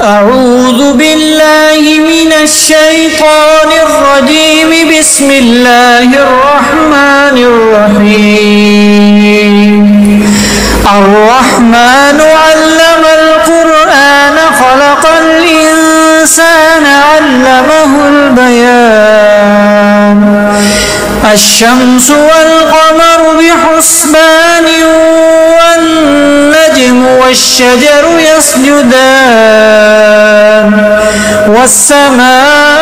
أعوذ بالله من الشيطان الرجيم. بسم الله الرحمن الرحيم. الرحمن علم القرآن خلق الإنسان علمه البيان. الشمس والقمر بحسبان والنجم والشجر يسجدان والسماء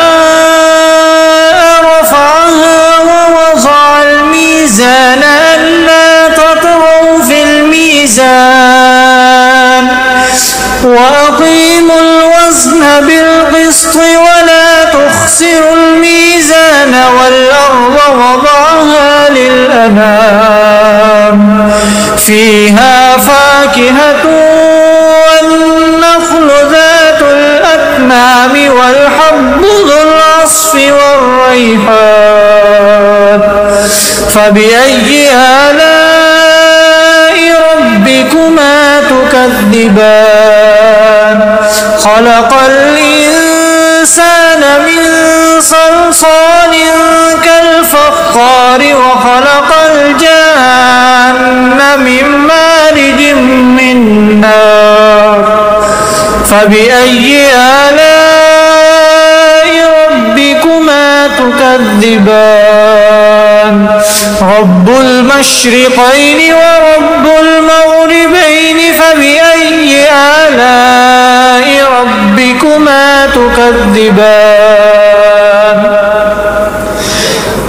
رفعها ووضع الميزان ألا تطغوا في الميزان وأقيموا الوزن بالقسط ولا تخسروا الميزان والأرض وضعها للأنام فيها فاكهة والنخل ذات الأكمام والحب ذو العصف والريحان. فبأي آلاء ربكما تكذبان؟ خلق الإنسان من صلصال كالفخار وخلق الجان من مارج من نار. فبأي آلاء ربكما تكذبان؟ رب المشرقين ورب المغربين. فبأي آلاء ربكما تكذبان؟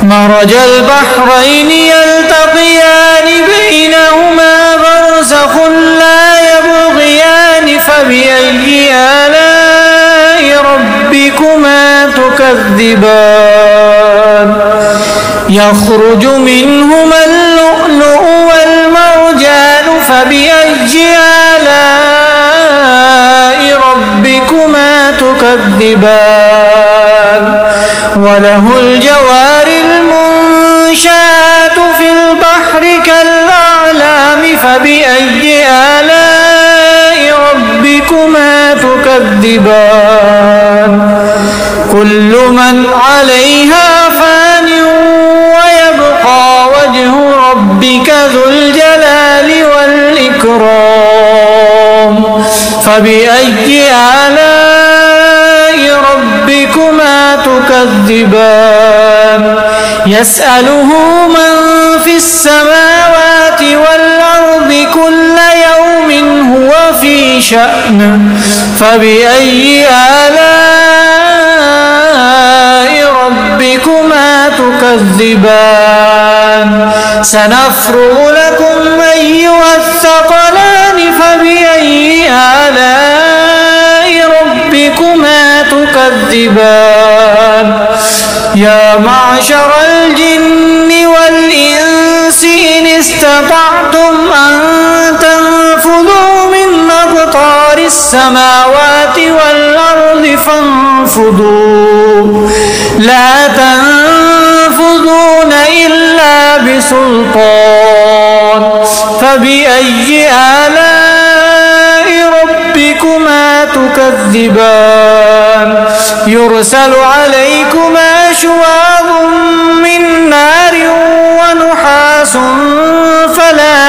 مرج البحرين يلتقيان بينهما برزخ لا يبغيان. فبأي آلاء ربكما تكذبان؟ يخرج منهما اللؤلؤ والمرجان. فبأي آلاء ربكما تكذبان؟ وله الجوار المنشآت في البحر كالأعلام. فبأي آلاء ربكما تكذبان؟ كل من عليها فان ويبقى وجه ربك ذو الجلال والإكرام. فبأي آلاء ربكما تكذبان؟ يسأله من في السماوات والأرض كل يوم هو في شأن. فبأي آلاء ربكما تكذبان؟ سنفرغ لكم أيها الثقلان. فبأي آلاء ربكما تكذبان؟ يا معشر الجن والإنس إن استطعتم أن تنفذوا من أقطار السماوات والأرض فانفذوا لا تنفذون إلا بسلطان. فبأي آلاء ربكما تكذبان؟ يرسل عليكما شواظ من نار ونحاس فلا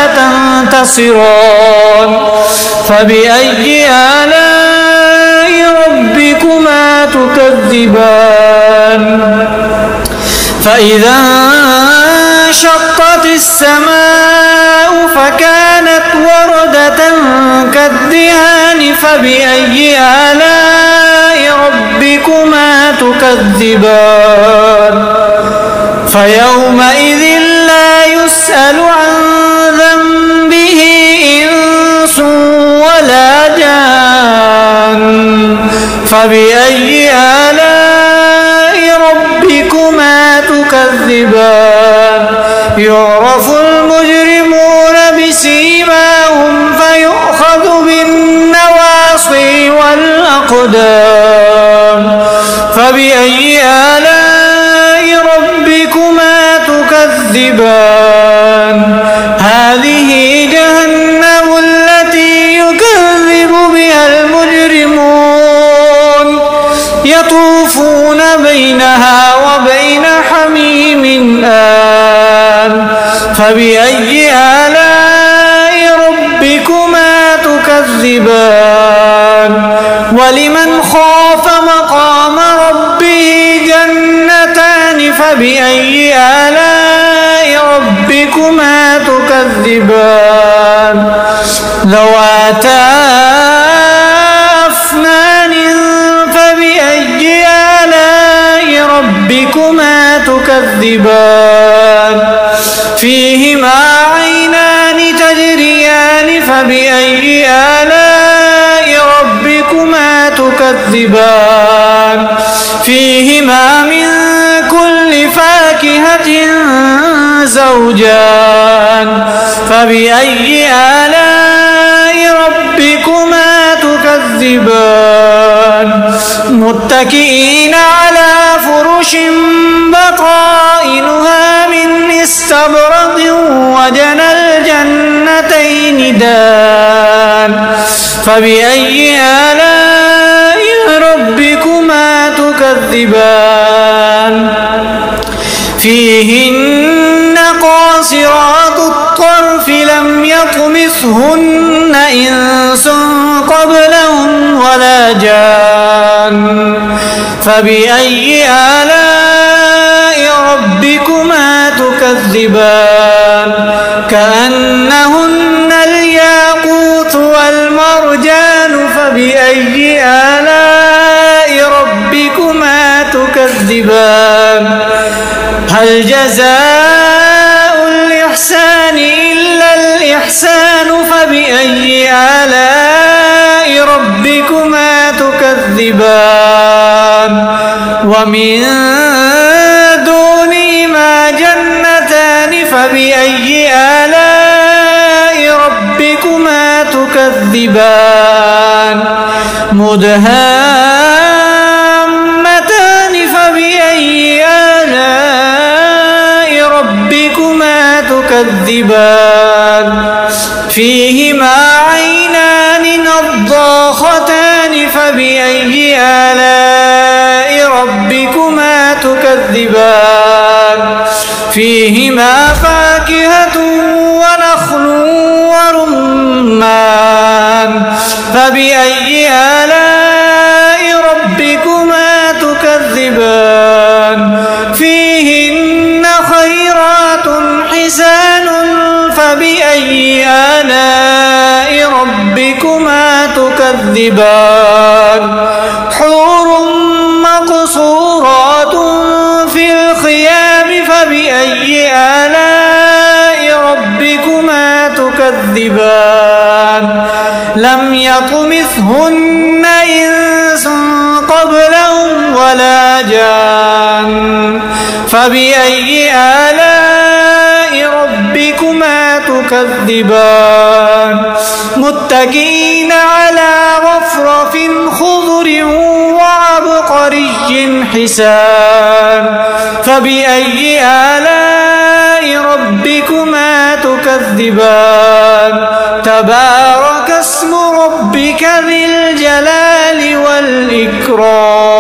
تنتصران. فبأي آلاء ربكما تكذبان؟ فإذا انشقت السماء فكانت وردة كالدهان. فبأي آلاء ربكما تكذبان؟ فيومئذ لا يسأل عن ذنبه إنس ولا جان. فبأي آلاء ربكما تكذبان؟ يعرف المجرمون بسيماهم فيؤخذ بالنواصي والأقدام. فبأي آلاء ربكما تكذبان؟ هذه جهنم التي يكذب بها المجرمون. فبأي آلاء ربكما تكذبان ولمن خاف مقام ربه جنتان فبأي آلاء ربكما تكذبان ذواتا أفنان فبأي آلاء ربكما تكذبان فيهما عينان تجريان فبأي آلاء ربكما تكذبان فيهما من كل فاكهة زوجان فبأي آلاء ربكما تكذبان متكئين على فرش بطائنها من استبرق وجنى الجنتين دان فبأي آلاء ربكما تكذبان فيهن قاصرات الطرف لم يطمثهن إنس قبلهم ولا جان فبأي آلاء ربكما تكذبان كأنهن الياقوت والمرجان فبأي آلاء ربكما تكذبان هل جزاء الإحسان إلا الإحسان فبأي آلاء ربكما تكذبان ومن دونهما جنتان فبأي آلاء ربكما تكذبان مدهامتان فبأي آلاء ربكما تكذبان فيهما عينان نضاختان فبأي آلاء ربكما تكذبان فيهما فاكهة ونخل ورمان فبأي آلاء ربكما تكذبان فيهن خيرات حسان فبأي آلاء ربكما تكذبان حور مقصورات في الخيام فبأي آلاء ربكما تكذبان لم يطمثهن إنس قبلهم ولا جان فبأي آلاء ربكما تكذبان متكئين على رفرف خضر وعبقري حسان فبأي آلاء ربكما تكذبان تبارك اسم ربك ذي الجلال والإكرام